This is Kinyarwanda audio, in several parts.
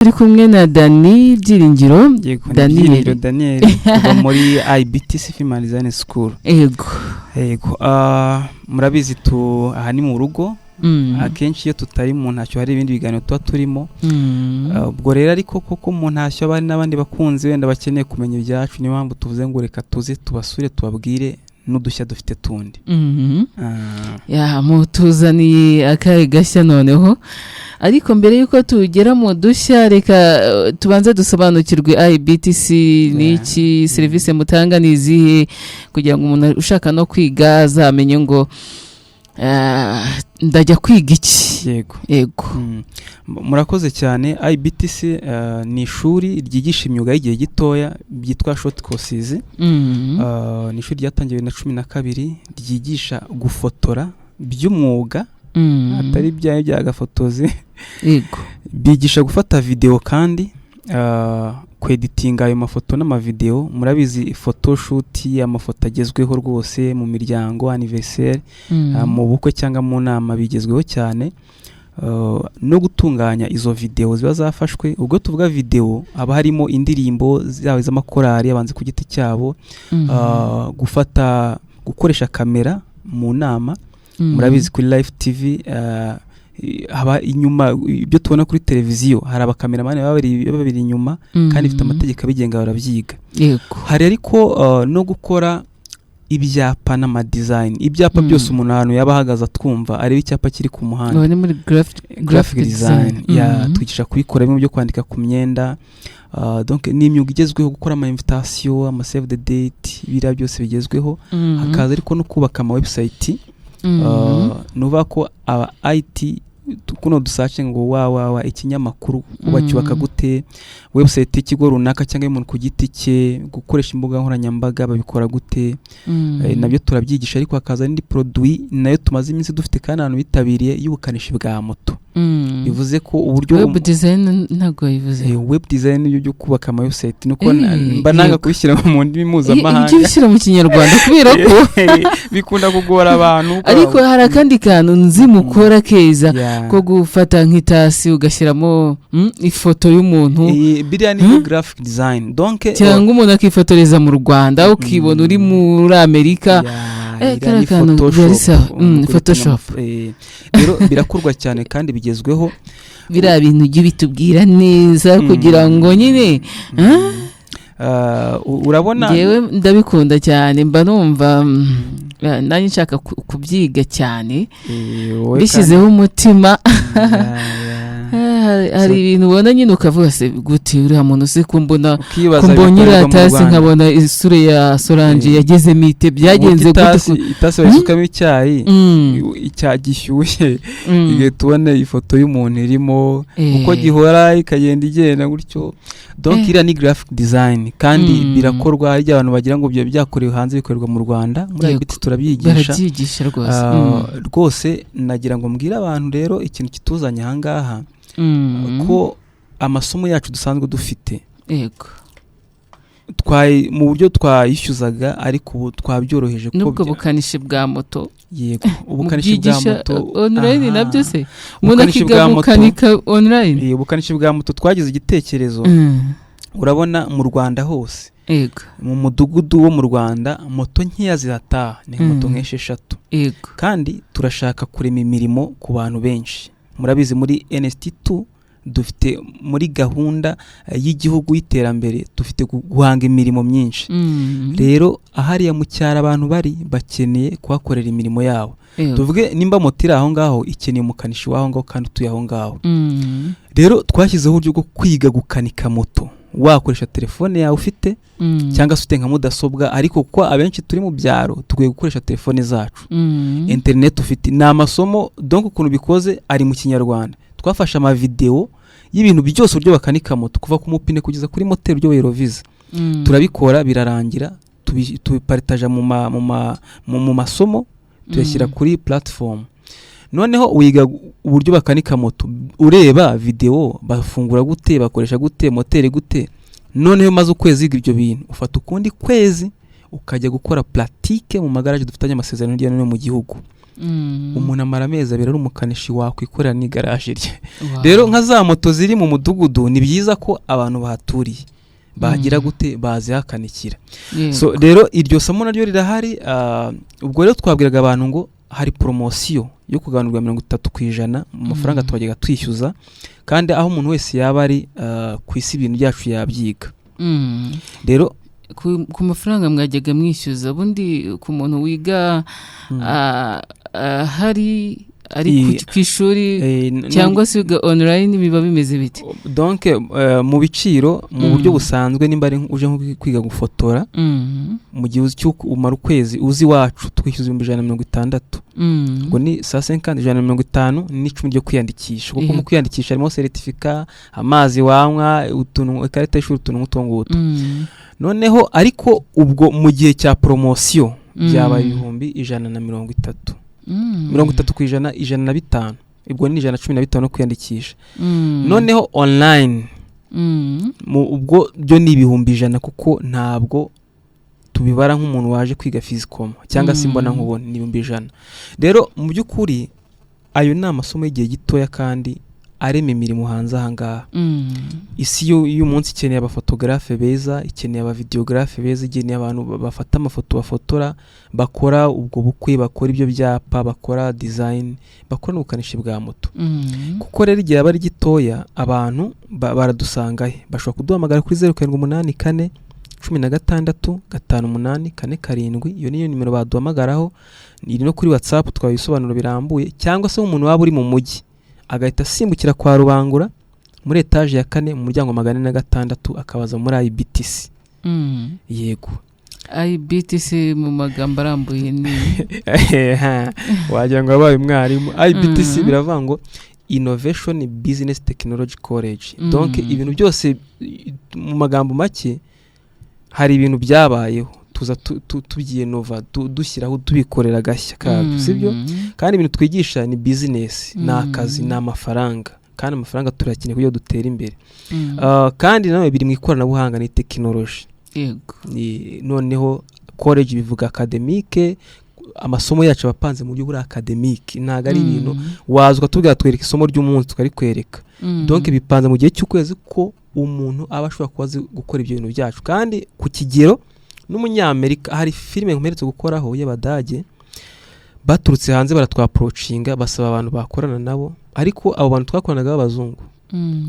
turi kumwe na Dani Byiringiro. Daniel kuva muri IBTC Female Design School. Yego murabizi aha ni mu rugo. Akenshi iyo tutari mu ntacyo hari ibindi biganiro tuba turimo. Ubwo rero ariko koko mu ntacyo abari n'abandi bakunzi wenda bakeneye kumenya ibyacu, niyo mpamvu tuvuze ngo reka tuze tubasure tubabwire n'udushya dufite tundi. Mutuzaniye akahe gashya noneho, ariko mbere yuko tugera mu dushya reka tubanze dusobanukirwe IBTC n'iki, serivisi mutanga nizihe, kugira ngo umuntu ushaka no kwiga azamenye ngo ndajya kwiga iki. Yego. Murakoze cyane. IBTC ni ishuri ryigisha imyuga y'igihe gitoya byitwa short courses. Ni ishuri ryatangiye na 2012 ryigisha gufotora by'umwuga, atari bya gafotozi. Yego. Bigisha gufata video kandi kweditinga ayo mafoto n'amavideo. Murabizi photoshoot y'amafoto agezweho rwose mu miryango, anniversaire, mu bukwe cyangwa mu nama bigezweho cyane. No gutunganya izo video ziba zafashwe. Ubwo tuvuga video haba harimo indirimbo zawe z'amakorari abanze ku giti cyabo, gukoresha kamera mu nama. Murabizi kuri live TV haba inyuma ibyo tubona kuri televiziyo, hari abakameramani babiri inyuma kandi bifite amategeko abigenga barabyiga. Hari ariko no gukora ibyapa n'ama design. Ibyapa byose umuntu ahantu yaba ahagaze atwumva ari icyapa kiri ku muhanda. Ni muri graphic design. Twigisha kubikora bimwe byo kwandika ku myenda. Donc ni imyuga igezweho, gukora ama invitation, ama save the date, bira byose bigezweho. Hakaza ariko no kubaka ama website. Nuva ko aba IT kuno dusace ngo wa ikinyamakuru ubacyubaka gute, website y'ikigo runaka cyangwa umuntu ku giti cye, gukoresha imbuga nkoranyambaga babikora gute. Nabyo turabyigisha. Ariko hakaza n'indi produit nayo tumaze iminsi dufite kandi abantu bitabiriye y'ubukanishi bwa moto. Bivuze ko uburyo web design ntago yivuze. Web design byo kubaka ama website nuko mba nanga kubishyira mu ndimi mpuzamahanga. Ibyo bishyira mu kinyarwanda kubera ko bikunda kugora abantu. Ariko hari akandi kantu nzi mukora keza ko gufata nk'itasi ugashyiramo ifoto y'umuntu. Biriya ni graphic design. Donc cyangwa umuntu akifotoreza mu Rwanda ukibona uri muri Amerika. Photoshop. Rero birakorwa cyane kandi bigezweho. Biriya bintu ujye bitubwira neza kugira ngo nyine urabona yewe ndabikunda cyane, mba numva nanjye nshaka kubyiga cyane bishyizeho umutima. Hari ibintu ubona nyine ukavuga se gute uriya muntu se kumbona kumbonyira tasi nkabona isure ya Solange yageze mite byagenze gute itasi basukamo icyayi icyagishyuye igihe tubone ifoto y'umuntu irimo uko gihora ikagenda igenda gutyo. Donc ira ni graphic design kandi birakorwa. Hari abantu bagira ngo byo byakorewe hanze bikorerwa mu Rwanda. Muri IBT turabyigisha rwose. Nagira ngo mbwira abantu rero ikintu kituzanye aha ngaha ko amasomo yacu dusanzwe dufite mu buryo twayishyuzaga, ariko ubu twabyoroheje. Nubwo bukanishi bwa moto. Yego, ubukanishi bwa moto online nabyo se umuntu akiga bukanika online. Ubukanishi bwa moto twagize igitekerezo. Urabona mu Rwanda hose, mu mudugudu wo mu Rwanda moto nkeya zirataha, ni moto nk'esheshatu. Kandi turashaka kurema imirimo ku bantu benshi. Murabizi muri NST2 dufite muri gahunda y'igihugu y'iterambere dufite guhanga imirimo myinshi. Rero ahariya mu cyaro abantu bari bakeneye kuhakorera imirimo yabo. Tuvuge nimba motira aho ngaho ikeneye umukanishi waho ngaho kandi utuye aho ngaho. Rero twashyizeho uburyo bwo kwiga gukanika moto. Wakoresha telefone yawe ufite cyangwa se nka mudasobwa, ariko kuko abenshi turi mu byaro tugiye gukoresha telefone zacu. Internet ufite na amasomo. Donc ukuntu bikoze ari mu Kinyarwanda. Twafasha ama video y'ibintu byose uburyo bakanika moto kuva ku mupine kugeza kuri moteri uryo Euroviza. Turabikora birarangira, tubipartage mu masomo, tuyashyira kuri platform. Noneho wiga uburyo bakanika moto, ureba video bafungura gute, bakoresha gute, moteri gute. Noneho maze ukwezi ibyo bintu ufata ukundi kwezi ukajya gukora pratique mu magaraje dufitanye amasezerano y'no mu gihugu. umuntu amara amezi abiri ari umukanishi wakwikorera n'igaraje rye. Rero nka za moto ziri mu mudugudu ni byiza ko abantu bahaturiye bagira gute bazihakanikira. So rero iryo somo naryo rirahari. Ubwo rero twabwiraga abantu ngo hari promosiyo yo kuganurwa 30% mu mafaranga twajyaga twishyuza, kandi aho umuntu wese yaba ari ku isi ibintu byacu yabyiga. Rero ku mafaranga mwajyaga mwishyuza bundi ku muntu wiga hari ari ku ishuri cyangwa se online biba bimeze bite? Donc mu biciro mu buryo busanzwe nimba ari uje kwiga gufotora mu gihe uzi cyo umara ukwezi uzi wacu twishyuza 160. Ngo ni 150 ni 10 ryo kwiyandikisha, kuko mu kwiyandikisha harimo certificate, amazi wanywa, utuntu ikarita y'ishuri, utuntu ngutungutu. Noneho ariko ubwo mu gihe cya promotion byaba 130. 30% 105. Ibwo ni 115 no kwiyandikisha. Noneho online ubwo byo ni 100 kuko ntabwo tubibara nk'umuntu waje kwiga physical cyangwa se mbona nkubona ni 100. Rero mu byukuri ayo ni amasomo y'igihe gitoya kandi areme imirimo hanze ahangaha. Isi y'umunsi ikeneye abafotografe beza, ikeneye abavideografe beza, ikeneye abantu bafata amafoto bafotora, bakora ubwo bukwe, bakora ibyo byapa, bakora design, bakora n'ubukanishi bwa moto. Kuko rero igihe abari gitoya abantu baradusangahe, bashobora kuduhamagara kuri 0784 16 58 47. Iyo niyo nimero baduhamagaraho. Iri no kuri WhatsApp twabisobanuro birambuye, cyangwa se umuntu waba uri mu mujyi agahita asimbukira kwa Rubangura muri etage ya 4 mu muryango 406 akabaza muri IBTC. Yego, IBTC mu magambo arambuye ni wagira ngo abaye umwarimu. IBTC biravuga ngo Innovation Business Technology College. Donc ibintu byose mu magambo make hari ibintu byabayeho tuza tugiye nova dushyiraho tubikorera gashya kabyo, sibyo? Kandi ibintu twigisha ni business, na akazi, na amafaranga, kandi amafaranga turakeneye kuyo dutera imbere. Kandi nawe biri mu ikoranabuhanga ni technology. Yego. Noneho college bivuga academique, amasomo yacu abapanze mu buryo bwa academique, ntago ari ibintu wazwa tubwira twereka isomo ry'umunsi tukari kwereka. Donc bipanze mu gihe cy'ukwezi ko umuntu aba ashobora kubaza gukora ibyo bintu byacu. Kandi ku kigero n'umunyamerika hari filime nkomeretse gukoraho y'Abadage baturutse hanze baratwaproachinga basaba abantu bakorana nabo, ariko abo bantu twakoranaga b'abazungu.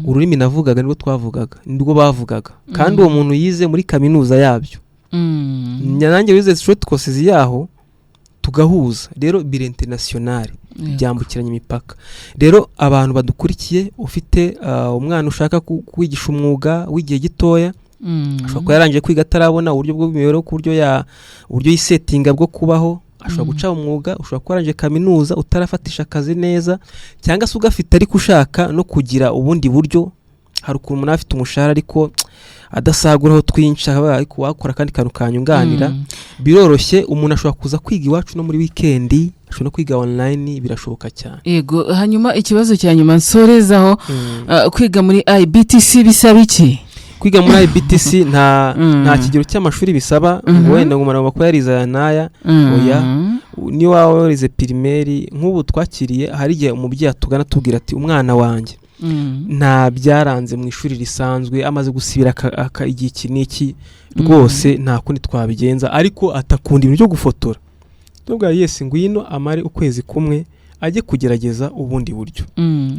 Ururimi navugaga nibwo twavugaga, nibwo bavugaga, kandi uwo muntu yize muri kaminuza yabyo. Nanjye wize short courses yaho tugahuza. Rero bire international byambukiranya imipaka. Rero abantu badukurikiye ufite umwana ushaka kwigisha umwuga w'igihe gitoya, ashobora kuba yarangije kwiga atarabona uburyo bwo bw'imibereho, uburyo yisetinga bwo kubaho, ashobora guca umwuga, ushobora kuba yarangije kaminuza utarafatisha akazi neza, cyangwa se ugafite ariko ushaka no kugira ubundi buryo. Hari ukuntu umuntu afite umushahara ariko adasaguraho twinshi, ariko wakora kandi kantu kanyunganira. Biroroshye, umuntu ashobora kuza kwiga iwacu no muri weekend, ashobora no kwiga online, birashoboka cyane. Yego, hanyuma ikibazo cya nyuma nsorezaho, kwiga muri IBTC bisaba iki? Kwiga muri IBTC nta kigero cy'amashuri bisaba, ngo wenda ngo umuntu akora yariza naya. Oya, ni wawe warize primaire. Nk'ubu twakiriye hari igihe umubyeyi atugana tubwira ati umwana wanjye nta byaranze mu ishuri risanzwe, amaze gusibira igihe kiniki rwose nta kundi twabigenza, ariko atakunda ibintu byo gufotora. Tubwa yes ngwino amare ukwezi kumwe ajye kugerageza ubundi buryo.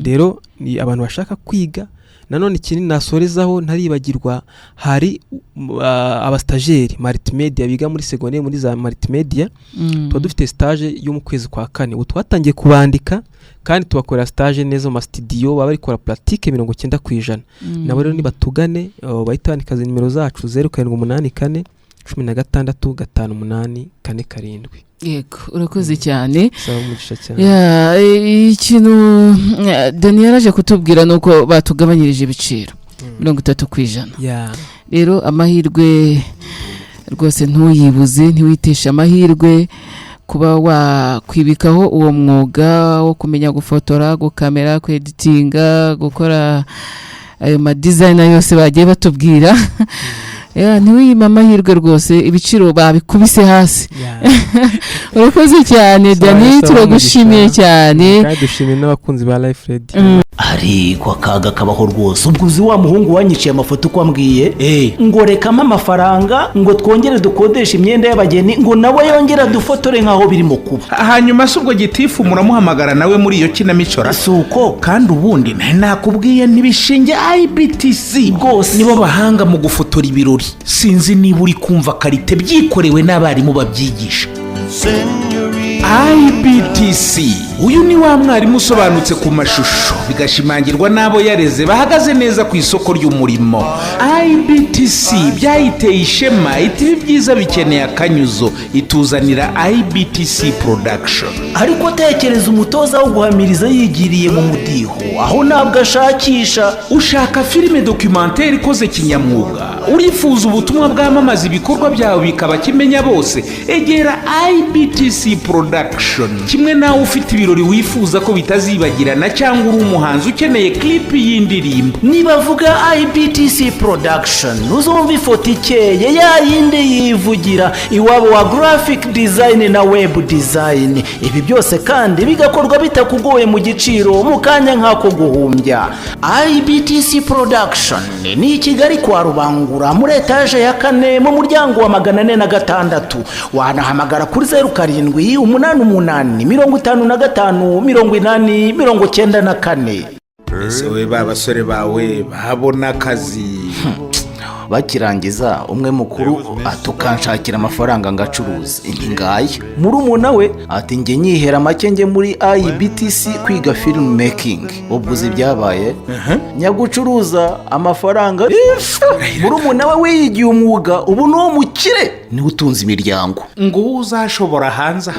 Rero ni abantu bashaka kwiga. Nanone ikindi nasorezaho ntaribagirwa, hari abastageri multimedia biga muri secondaire muri za multimedia. Tuba dufite stage yo mu kwezi kwa 4. Ubu twatangiye kubandika kandi tubakorera stage neza mu studio, baba barikora pratique 90%. Nabo rero nibatugane bahita bandika nimero zacu 0784 16 58 47. Yego, urakoze cyane. Sawa, umugisha cyane. Ikintu Daniel aje kutubwira nuko batugabanyirije ibiciro 30%. Rero amahirwe rwose ntuyibuze, ntiwitesha amahirwe kuba wakwibikaho uwo mwuga wo kumenya gufotora, gukamera, kweditinga, gukora ayo ma designer yose bagiye batubwira. ntiwiyime amahirwe rwose, ibiciro babikubise hasi. Urakoze cyane Dani, turagushimiye cyane kandi dushimiye n'abakunzi ba Life Radio. ariko akaga kabaho rwose. ubwo uzi wa muhungu wanyiciye amafoto uko ambwiye ngo rekamo amafaranga ngo twongere dukodeshe imyenda y'abageni ngo nawe yongera dufotore nk'aho birimo kuba. hanyuma se ubwo gitifu muramuhamagara nawe muri iyo kinamico si uko kandi ubundi nakubwiye ntibishinge IBTC rwose nibo bahanga mu gufotora ibirori. sinzi niba uri kumva karite byikorewe n'abarimu babyigisha. IBTC uyu ni wa mwarimu usobanutse ku mashusho bigashimangirwa n'abo yareze bahagaze neza ku isoko ry'umurimo. IBTC byayiteye ishema iti byiza bikeneye akanyuzo ituzanira IBTC production. ariko tekereza umutoza wo guhamiriza yigiriye mu mudiho aho ntabwo ashakisha. ushaka filime documentaire ikoze kinyamwuga, urifuza ubutumwa bwamamaza ibikorwa byawe bikaba kimenya bose, egera IBTC production. kimwe nawe ufite ibirori wifuza ko bitazibagirana cyangwa uri umuhanzi ukeneye clip y'indirimbo, nibavuga IBTC production uzumva ifoto ikeye ya yindi yivugira iwabo wa graphic design na web design. ibi byose kandi bigakorwa bitakugoye mu giciro mu kanya nk'ako guhumbya. IBTC production ni Kigali kwa Rubangura muri etaje ya 4 mu muryango wa 406. wanahamagara kuri 0788558094. ese we babasore bawe babona akazi bakirangiza umwe mukuru atukanshakira amafaranga ngacuruza ingaya. murumuna we ati nge nyihera make nge muri IBTC kwiga film making. ubwo uzi byabaye nyagucuruza amafaranga. murumuna we wiyigiye umwuga ubu no mukire ni utunze imiryango ngo uzashobora hanze.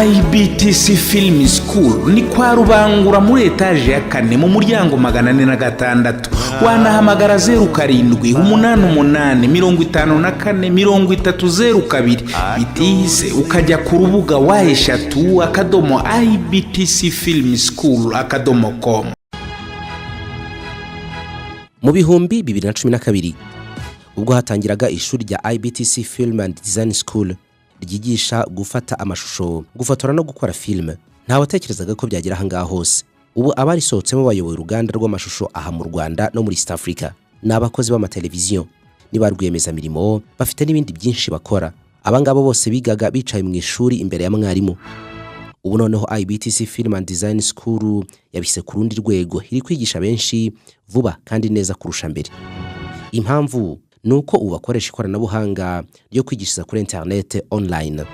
IBTC Film School ni kwa Rubangura muri etaje ya 4 mu muryango 406. wanahamagara 0788554032 bitihise ukajya ku rubuga wa#ibtcfilmschool.com. mu bihumbi 2012 ubwo hatangiraga ishuri rya IBTC Film and Design School ryigisha gufata amashusho, gufotora no gukora filime, nta watekerezaga ko byagera aha ngaha hose. ubu abarisohotsemo bayoboye uruganda rw'amashusho aha mu Rwanda no muri East Africa. ni abakozi b'amateleviziyo, ni ba rwiyemezamirimo, bafite n'ibindi byinshi bakora. abangabo bose bigaga bicaye mu ishuri imbere ya mwarimu. ubu noneho IBTC Film and Design School yabise ku rundi rwego, iri kwigisha benshi vuba kandi neza kurusha mbere. impamvu nuko ubu bakoresha ikoranabuhanga ryo kwigishiriza kuri internet online.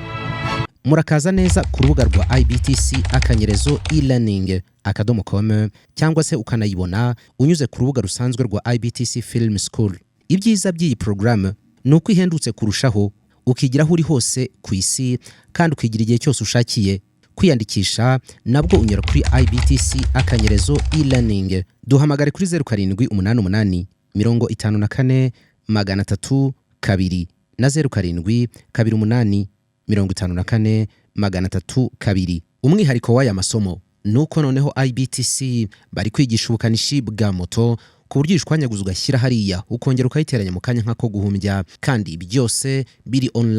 murakaza neza ku rubuga rwa IBTC akanyerezo e-learning.com cyangwa se ukanayibona unyuze ku rubuga rusanzwe rwa IBTC Film School. ibyiza by'iyi program nuko ihendutse kurushaho, ukigira aho uri hose ku isi kandi ukigira igihe cyose ushakiye. kwiyandikisha nabwo unyura kuri IBTC akanyerezo e-learning. duhamagare kuri 0788 54 302 na 07 28 54 302. umwihariko w'aya masomo nuko noneho IBTC bari kwigisha ubukanishi bwa moto ku buryo ishwanyaguza ugashyira hariya ukongera ukayiteranya mu kanya nk'ako guhumbya, kandi byose biri online.